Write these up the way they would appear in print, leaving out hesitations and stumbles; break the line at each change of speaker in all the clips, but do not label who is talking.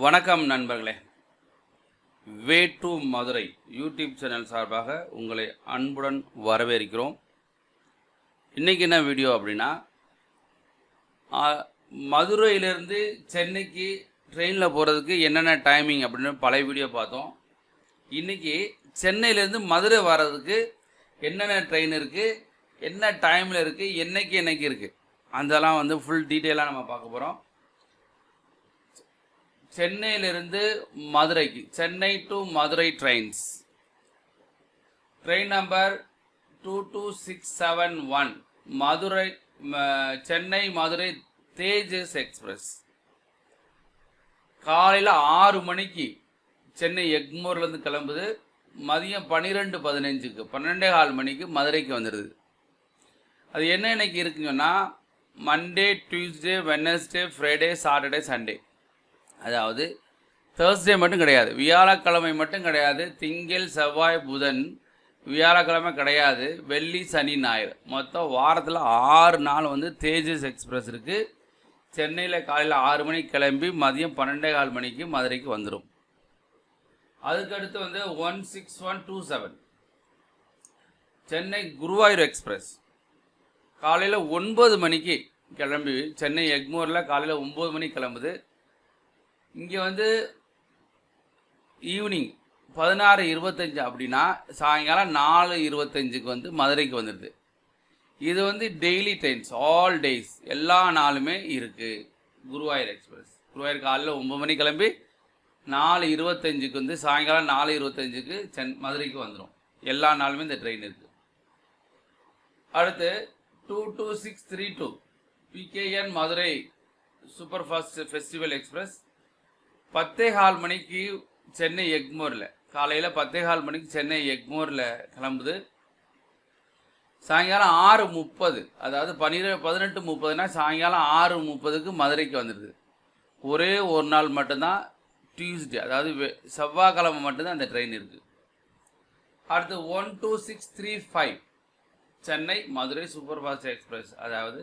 வணக்கம் நண்பர்களே, way to Madurai YouTube channel சார்பாக உங்களை அன்புடன் வரவேற்கிறோம். இன்றைக்கி என்ன வீடியோ அப்படின்னா, மதுரையிலேருந்து சென்னைக்கு ட்ரெயினில் போகிறதுக்கு என்னென்ன டைமிங் அப்படின்னு பழைய வீடியோ பார்த்தோம். இன்றைக்கி சென்னையிலேருந்து மதுரை வர்றதுக்கு என்னென்ன ட்ரெயின் இருக்குது, என்ன டைமில் இருக்குது, என்னைக்கு இருக்குது, அதெல்லாம் வந்து ஃபுல் டீட்டெயிலாக நம்ம பார்க்க போகிறோம். சென்னையிலிருந்து மதுரைக்கு, Chennai to Madurai trains, train number 22671 Madurai Chennai Madurai Tejas express. காலையில் 6 மணிக்கு சென்னை எக்மோர்லேருந்து கிளம்புது. மதியம் 12:15க்கு 12:15 மணிக்கு மதுரைக்கு வந்துடுது. அது என்ன இன்னைக்கு இருக்குங்கன்னா, Monday, Tuesday, Wednesday, Friday, Saturday, Sunday. அதாவது தேர்ஸ்டே மட்டும் கிடையாது, வியாழக்கிழமை மட்டும் கிடையாது, திங்கள், செவ்வாய், புதன், வியாழக்கிழமை கிடையாது, வெள்ளி, சனி, ஞாயிறு, மொத்தம் வாரத்தில் 6 நாள் வந்து தேஜஸ் எக்ஸ்பிரஸ் இருக்குது. சென்னையில் காலையில் 6 மணிக்கு கிளம்பி மதியம் 12:15 மணிக்கு மதுரைக்கு வந்துடும். அதுக்கடுத்து வந்து 16127 சென்னை குருவாயூர் எக்ஸ்பிரஸ். காலையில் 9 மணிக்கு கிளம்பி சென்னை எக்மோரில் காலையில் 9 மணிக்கு கிளம்புது. இங்கே வந்து ஈவினிங் 16:25 அப்படின்னா சாயங்காலம் 4:25க்கு வந்து மதுரைக்கு வந்துடுது. இது வந்து டெய்லி ட்ரெயின்ஸ், ஆல் டேஸ், எல்லா நாளுமே இருக்குது. குருவாயூர் எக்ஸ்பிரஸ் குருவாயூர் காலையில் 9 மணிக்கு கிளம்பி 4:25க்கு வந்து சாயங்காலம் 4:25க்கு மதுரைக்கு வந்துடும். எல்லா நாளுமே இந்த ட்ரெயின் இருக்குது. அடுத்து 22632 PKN Madurai super fast festival express. 10:15 மணிக்கு சென்னை எக்மோரில், காலையில் 10:15 மணிக்கு சென்னை எக்மோரில் கிளம்புது. சாயங்காலம் 6:30, அதாவது 18:30னா சாயங்காலம் 6:30க்கு மதுரைக்கு வந்துடுது. ஒரே ஒரு நாள் மட்டும்தான், டியூஸ்டே, அதாவது செவ்வாய்க்கிழமை மட்டும்தான் அந்த ட்ரெயின் இருக்குது. அடுத்து 12635 Chennai Madurai super fast express, அதாவது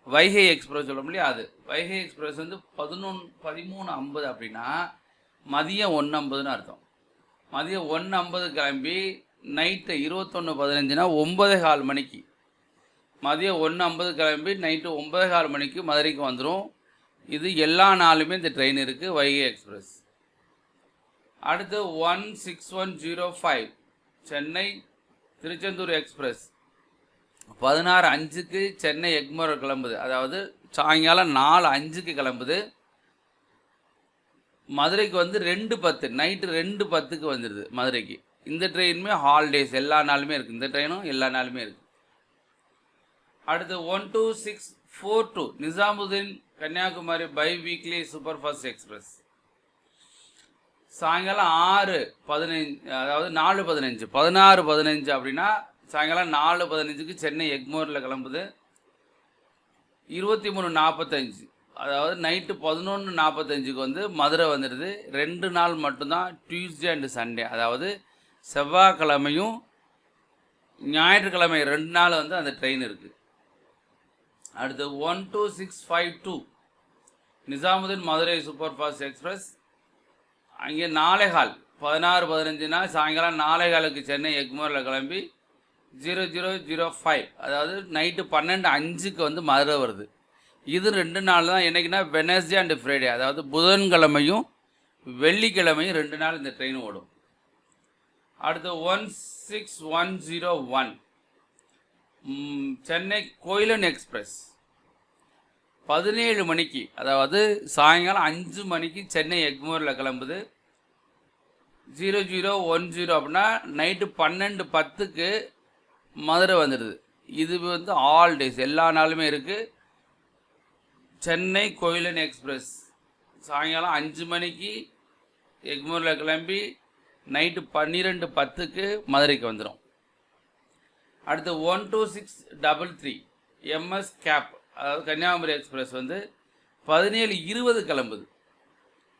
வைகை எக்ஸ்பிரஸ் சொல்ல முடியாது. அது வைகை எக்ஸ்பிரஸ் வந்து 13:50 அப்படின்னா மதியம் 1:50ன்னு அர்த்தம். மதியம் 1:50 கிளம்பி நைட்டு 21:15னா 9:15 மணிக்கு, மதியம் 1:50 கிளம்பி நைட்டு 9:15 மணிக்கு மதுரைக்கு வந்துடும். இது எல்லா நாளுமே இந்த ட்ரெயின் இருக்குது, வைகை எக்ஸ்பிரஸ். அடுத்து 16105 சென்னை திருச்செந்தூர் எக்ஸ்பிரஸ். 16:05க்கு சென்னை எக்மோர் கிளம்புது, அதாவது சாயங்காலம் 4:05க்கு கிளம்புது. மதுரைக்கு வந்து 2:10, நைட்டு 2:10க்கு வந்துடுது மதுரைக்கு. இந்த ட்ரெயினுமே ஹாலிடேஸ், எல்லா நாளுமே இருக்குது. இந்த ட்ரெயினும் எல்லா நாளுமே இருக்குது. அடுத்து 12642 Nizamuddin Kanyakumari biweekly super fast express. சாயங்காலம் 6:15, அதாவது 4:15, 16:15 அப்படின்னா சாயங்காலம் 4:15க்கு சென்னை எக்மோரில் கிளம்புது. 23:45, அதாவது நைட்டு 11:45க்கு வந்து மதுரை வந்துடுது. 2 நாள் மட்டும்தான், டியூஸ்டே அண்டு சண்டே, அதாவது செவ்வாய்க்கிழமையும் ஞாயிற்றுக்கிழமை 2 நாள் வந்து அந்த ட்ரெயின் இருக்குது. அடுத்து 12652 Nizamuddin Madurai super fast express. அங்கே 4:15, 16:15னா சாயங்காலம் 4:15க்கு சென்னை எக்மோரில் கிளம்பி 0005, அதாவது நைட்டு 12:05க்கு வந்து மதுரை வருது. இது 2 நாள் தான். என்றைக்குன்னா வெட்னஸ்டே அண்டு ஃப்ரைடே, அதாவது புதன்கிழமையும் வெள்ளிக்கிழமையும் 2 நாள் இந்த ட்ரெயின் ஓடும். அடுத்து 16101 சென்னை கோயிலன் எக்ஸ்பிரஸ். 17 மணிக்கு, அதாவது சாயங்காலம் 5 மணிக்கு சென்னை எக்மோரில் கிளம்புது. 0010 அப்படின்னா நைட்டு 12:10க்கு மதுரை வந்துடுது. இது வந்து ஆல் டேஸ், எல்லா நாளுமே இருக்குது. சென்னை கோயிலன் எக்ஸ்பிரஸ் சாயங்காலம் 5 மணிக்கு எக்மோரில் கிளம்பி நைட்டு 12:10க்கு மதுரைக்கு வந்துடும். அடுத்து 12633 எம்எஸ் கேப், அதாவது கன்னியாகுமரி எக்ஸ்பிரஸ் வந்து 17:20 கிளம்புது.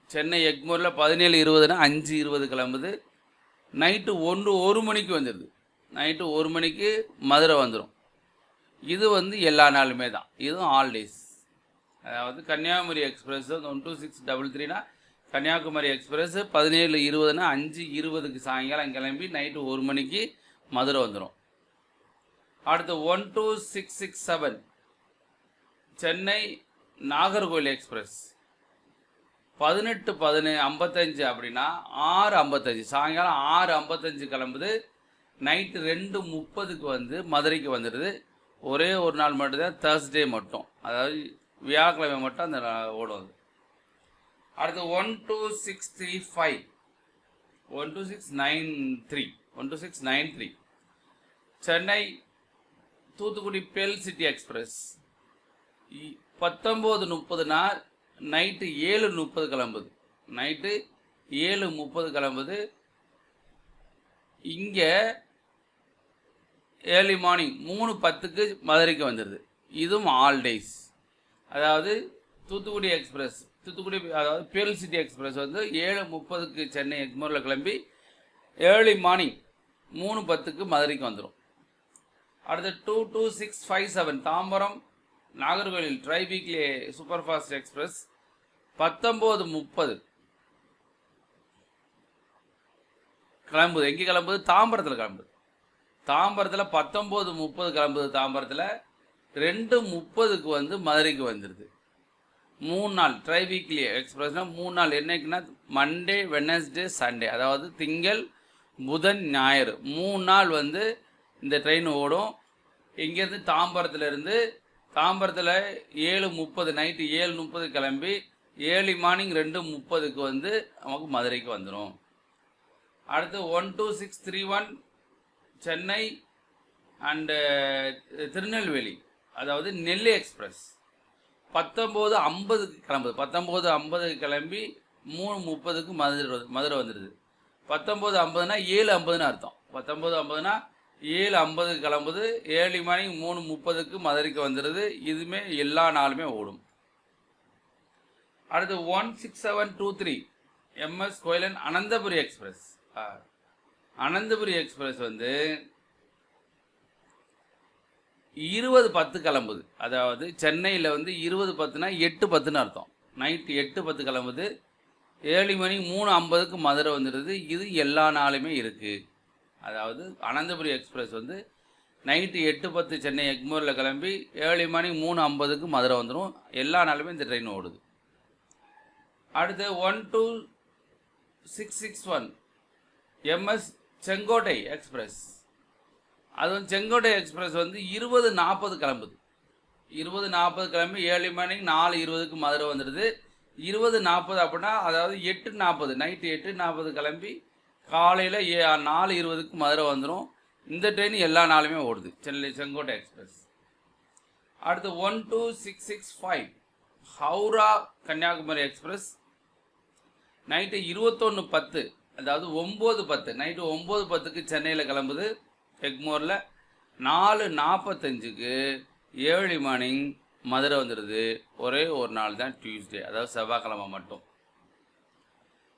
சென்னை எக்மோரில் 17:20னா 5:20 கிளம்புது. நைட்டு 1 மணிக்கு வந்துடுது. நைட்டு 1 மணிக்கு மதுரை வந்துடும். இது வந்து எல்லா நாளுமே தான், இதுவும் ஆல் டேஸ். அதாவது கன்னியாகுமரி எக்ஸ்பிரஸ் 12633னா கன்னியாகுமரி எக்ஸ்பிரஸ் 17:20னா 5:20க்கு சாயங்காலம் கிளம்பி நைட்டு 1 மணிக்கு மதுரை வந்துடும். அடுத்து 12667 சென்னை நாகர்கோவில் எக்ஸ்பிரஸ் 18:55 அப்படின்னா 6:55 சாயங்காலம் 6:55 கிளம்புது. நைட்டு 2:30க்கு வந்து மதுரைக்கு வந்துடுது. ஒரே ஒரு நாள் மட்டும்தான், தேர்ஸ்டே மட்டும், அதாவது வியாழக்கிழமை மட்டும் அந்த ஓடும் அது. அடுத்து 12635 12693 Chennai Thoothukudi pearl city express 19:30னா நைட்டு 7:30 கிளம்புது. நைட்டு 7:30 கிளம்புது. இங்கே ஏர்லி மார்னிங் 3:10க்கு மதுரைக்கு வந்துடுது. இதுவும் ஆல் டேஸ். அதாவது தூத்துக்குடி எக்ஸ்பிரஸ் அதாவது பெல் சிட்டி எக்ஸ்பிரஸ் வந்து 7:30க்கு சென்னை எக்மோரில் கிளம்பி ஏர்லி மார்னிங் 3:10க்கு மதுரைக்கு வந்துடும். அடுத்து 22657 Tambaram Nagercoil try weekly super fast express 19:30 கிளம்புது. எங்கே கிளம்புது? தாம்பரத்தில் கிளம்புது. தாம்பரத்தில் 19:30 கிளம்புது. தாம்பரத்தில் 2:30க்கு வந்து மதுரைக்கு வந்துடுது. 3 நாள் ட்ரை வீக்லி எக்ஸ்பிரஸ்னால் 3 நாள். என்னைக்குன்னா மண்டே, வெட்னஸ்டே, சண்டே, அதாவது திங்கள், புதன், ஞாயிறு 3 நாள் வந்து இந்த ட்ரெயின் ஓடும். இங்கேருந்து தாம்பரத்துலேருந்து 7:30 நைட்டு 7:30 கிளம்பி ஏர்லி மார்னிங் 2:30க்கு வந்து நமக்கு மதுரைக்கு வந்துடும். அடுத்து 12631 சென்னை அண்டு திருநெல்வேலி, அதாவது நெல்லை எக்ஸ்பிரஸ் 19:50க்கு கிளம்புது. 19:50க்கு கிளம்பி 3:30க்கு மதுரை வந்துடுது. 19:50னா 7:50ன்னு அர்த்தம். 19:50னா 7:50க்கு கிளம்புது. ஏர்லி மார்னிங் 3:30க்கு மதுரைக்கு வந்துடுது. இதுவுமே எல்லா நாளுமே ஓடும். அடுத்து 16723 எம்எஸ் கோயிலன் அனந்தபுரி எக்ஸ்பிரஸ். அனந்தபுரி எக்ஸ்பிரஸ் வந்து 20:10 கிளம்புது. அதாவது சென்னையில் வந்து 20:10னா 8:10ன்னு அர்த்தம். நைட்டு 8:10 கிளம்புது. ஏர்லி மார்னிங் 3:50க்கு மதுரை வந்துடுது. இது எல்லா நாளுமே இருக்குது. அதாவது அனந்தபுரி எக்ஸ்பிரஸ் வந்து நைட்டு 8:10 சென்னை எக்மோரில் கிளம்பி ஏர்லி மார்னிங் 3:50க்கு மதுரை வந்துடும். எல்லா நாளுமே இந்த ட்ரெயின் ஓடுது. அடுத்து 12661 எம்எஸ் செங்கோட்டை எக்ஸ்பிரஸ். அதுவும் செங்கோட்டை எக்ஸ்பிரஸ் வந்து 20:40 கிளம்புது. 20:40 கிளம்பி ஏர்லி மார்னிங் 4:20க்கு மதுரை வந்துடுது. 20:40 அப்படின்னா அதாவது 8:40 நைட்டு 8:40 கிளம்பி காலையில் 4:20க்கு மதுரை வந்துடும். இந்த ட்ரெயின் எல்லா நாளுமே ஓடுது, செங்கோட்டை எக்ஸ்பிரஸ். அடுத்து 12665 ஹவுரா கன்னியாகுமரி எக்ஸ்பிரஸ் நைட்டு 21:10 அதாவது 9:10 நைட்டு 9:10க்கு சென்னையில் கிளம்புது. எக்மோரில் 4:45க்கு ஏர்லி மார்னிங் மதுரை வந்துடுது. ஒரே ஒரு நாள் தான், டியூஸ்டே, அதாவது செவ்வாய்க்கிழமை மட்டும்.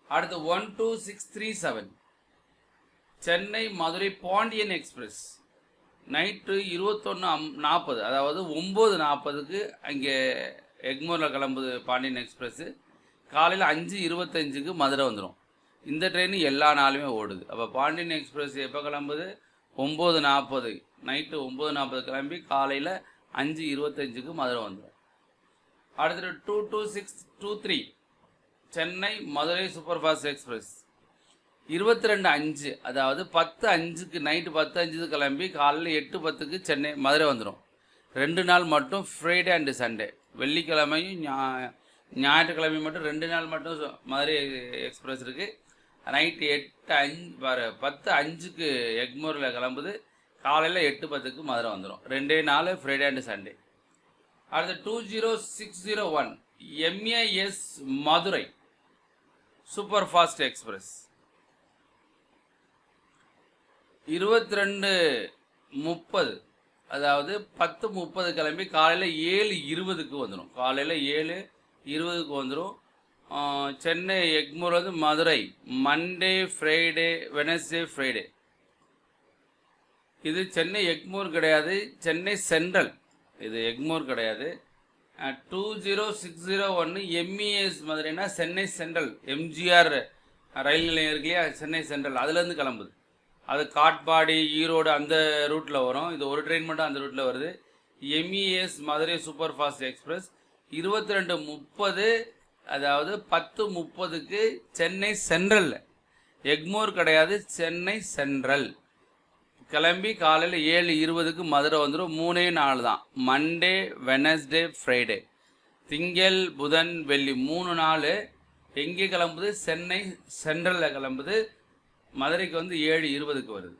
அடுத்து 12637 சென்னை மதுரை பாண்டியன் எக்ஸ்பிரஸ் நைட்டு 21:40 அதாவது 9:40க்கு அங்கே எக்மோரில் கிளம்புது பாண்டியன் எக்ஸ்பிரஸ்ஸு. காலையில் 5:25க்கு மதுரை வந்துடும். இந்த ட்ரெயின் எல்லா நாளுமே ஓடுது. அப்போ பாண்டியன் எக்ஸ்பிரஸ் எப்போ கிளம்புது? 9:40 நைட்டு 9:40 கிளம்பி காலையில் 5:25க்கு மதுரை வந்துடும். அடுத்தது 22623 Chennai Madurai super fast express 22:05 அதாவது 10:05க்கு நைட்டு 10:05 கிளம்பி காலையில் 8:10க்கு சென்னை மதுரை வந்துடும். 2 நாள் மட்டும், ஃப்ரைடே அண்டு சண்டே, வெள்ளிக்கிழமையும் ஞாயிற்றுக்கிழமையும் மட்டும் 2 நாள் மட்டும் மதுரை எக்ஸ்பிரஸ் இருக்குது. நைட்டு 10:05க்கு எக்மோரில் கிளம்புது. காலையில் 8:10க்கு மதுரை வந்துடும். 2 நாள், ஃப்ரைடே அண்டு சண்டே. அடுத்து 20601 MAS Madurai super fast express 22:30 அதாவது 10:30 கிளம்பி காலையில் 7:20க்கு வந்துடும். காலையில் 7:20க்கு வந்துடும். சென்னை எக்மோர் வந்து Madurai Monday, Friday, Wednesday, Friday. இது சென்னை எக்மோர் கிடையாது, சென்னை சென்ட்ரல். இது எக்மோர் கிடையாது. 2061 MES மதுரைனா சென்னை சென்ட்ரல் எம்ஜிஆர் ரயில் நிலையம் இருக்கு இல்லையா, சென்னை சென்ட்ரல் அதுலேருந்து கிளம்புது. அது காட்பாடி ஈரோடு அந்த ரூட்டில் வரும். இது ஒரு ட்ரெயின் மட்டும் அந்த ரூட்டில் வருது. MES Madurai super fast express 22:30, அதாவது 10:30க்கு சென்னை சென்ட்ரலில், எக்மோர் கிடையாது, சென்னை சென்ட்ரல் கிளம்பி காலையில் 7:20க்கு மதுரை வந்துடும். 3 தான், மண்டே வெனஸ்டே ஃப்ரைடே, திங்கள் புதன் வெள்ளி 3 நாள். எங்கே கிளம்புது? சென்னை சென்ட்ரலில் கிளம்புது. மதுரைக்கு வந்து 7:20க்கு வருது.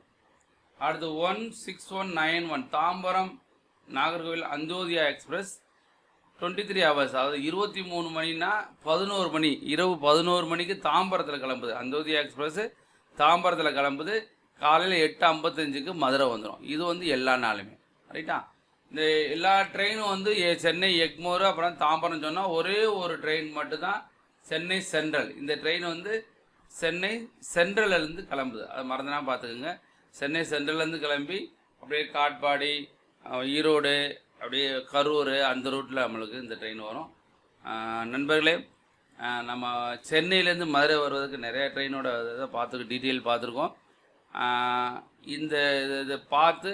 அடுத்து 16191 தாம்பரம் நாகர்கோவில் அந்தோதியா எக்ஸ்பிரஸ் 23 ஹவர்ஸ், அதாவது 23 மணினா 11 மணி, இரவு 11 மணிக்கு தாம்பரத்தில் கிளம்புது. அந்தோதியா எக்ஸ்பிரஸ் தாம்பரத்தில் கிளம்புது. காலையில் 8:55க்கு மதுரை வந்துடும். இது வந்து எல்லா நாளுமே, ரைட்டா? இந்த எல்லா ட்ரெயினும் வந்து சென்னை எக்மோர் அப்புறம் தாம்பரம் சொன்னால் ஒரே ஒரு ட்ரெயின் மட்டும்தான் சென்னை சென்ட்ரல். இந்த ட்ரெயின் வந்து சென்னை சென்ட்ரல்லேருந்து கிளம்புது, அதை மறந்துனா பார்த்துக்குங்க. சென்னை சென்ட்ரல்லேருந்து கிளம்பி அப்படியே காட்பாடி, ஈரோடு, அப்படியே கரூர் அந்த ரூட்டில் நம்மளுக்கு இந்த ட்ரெயின் வரும். நண்பர்களே, நம்ம சென்னையிலேருந்து மதுரை வருவதற்கு நிறைய ட்ரெயினோட இதை டீட்டெயில் பார்த்துருக்கோம். இந்த இதை பார்த்து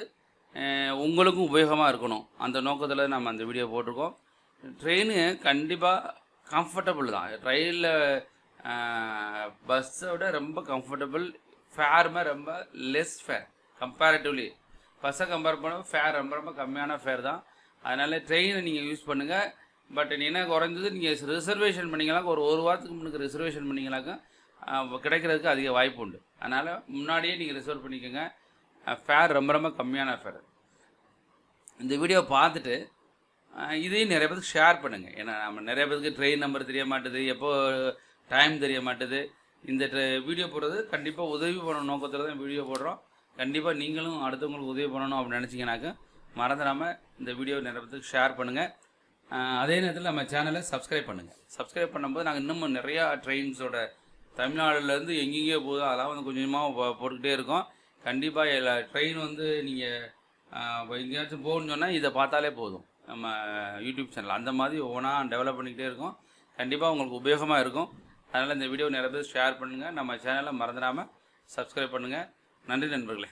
உங்களுக்கும் உபயோகமாக இருக்கணும் அந்த நோக்கத்தில் நம்ம அந்த வீடியோ போட்டிருக்கோம். ட்ரெயின் கண்டிப்பாக கம்ஃபர்டபுள் தான். ரயிலில் பஸ்ஸை விட ரொம்ப கம்ஃபர்டபுள். ஃபேருமே ரொம்ப லெஸ் ஃபேர் கம்பேரிட்டிவ்லி. பஸ்ஸை கம்பேர் பண்ண ஃபேர் ரொம்ப ரொம்ப கம்மியான ஃபேர் தான். அதனால் ட்ரெயினை நீங்கள் யூஸ் பண்ணுங்கள். பட் என்ன குறைஞ்சது நீங்கள் ரிசர்வேஷன் பண்ணிங்களாக்க, ஒரு வாரத்துக்கு முன்னுக்கு ரிசர்வேஷன் பண்ணிங்களாக்க கிடைக்கிறதுக்கு அதிக வாய்ப்பு உண்டு. அதனால் முன்னாடியே நீங்கள் ரிசர்வ் பண்ணிக்கோங்க. ஃபேர் ரொம்ப ரொம்ப கம்மியான ஃபேர். இந்த வீடியோ பார்த்துட்டு இதையும் நிறைய பேருக்கு ஷேர் பண்ணுங்கள். ஏன்னா நம்ம நிறைய பேருக்கு ட்ரெயின் நம்பர் தெரிய மாட்டுது, எப்போ டைம் தெரிய மாட்டுது. இந்த வீடியோ போடுறது கண்டிப்பாக உதவி பண்ண நோக்கத்தில் தான் வீடியோ போடுறோம். கண்டிப்பாக நீங்களும் அடுத்தவங்களுக்கு உதவி பண்ணணும் அப்படின்னு நினச்சிங்கனாக்க மறந்துடாமல் இந்த வீடியோ நிறைய பேருக்கு ஷேர் பண்ணுங்கள். அதே நேரத்தில் நம்ம சேனலை சப்ஸ்கிரைப் பண்ணுங்கள். சப்ஸ்கிரைப் பண்ணும்போது நாங்கள் இன்னமும் நிறையா ட்ரெயின்ஸோட தமிழ்நாடுலேருந்து எங்கெங்கேயோ போதும் அதெல்லாம் வந்து கொஞ்சமாக போட்டுக்கிட்டே இருக்கோம். கண்டிப்பாக எல்லா ட்ரெயின் வந்து நீங்கள் எங்கேயாச்சும் போகணுன்னு சொன்னால் இதை பார்த்தாலே போதும். நம்ம யூடியூப் சேனல் அந்த மாதிரி ஒவ்வொன்றா டெவலப் பண்ணிக்கிட்டே இருக்கோம். கண்டிப்பாக உங்களுக்கு உபயோகமாக இருக்கும். அதனால் இந்த வீடியோ நிறைய பேர் ஷேர் பண்ணுங்கள். நம்ம சேனலை மறந்துடாமல் சப்ஸ்கிரைப் பண்ணுங்கள். நன்றி நண்பர்களே.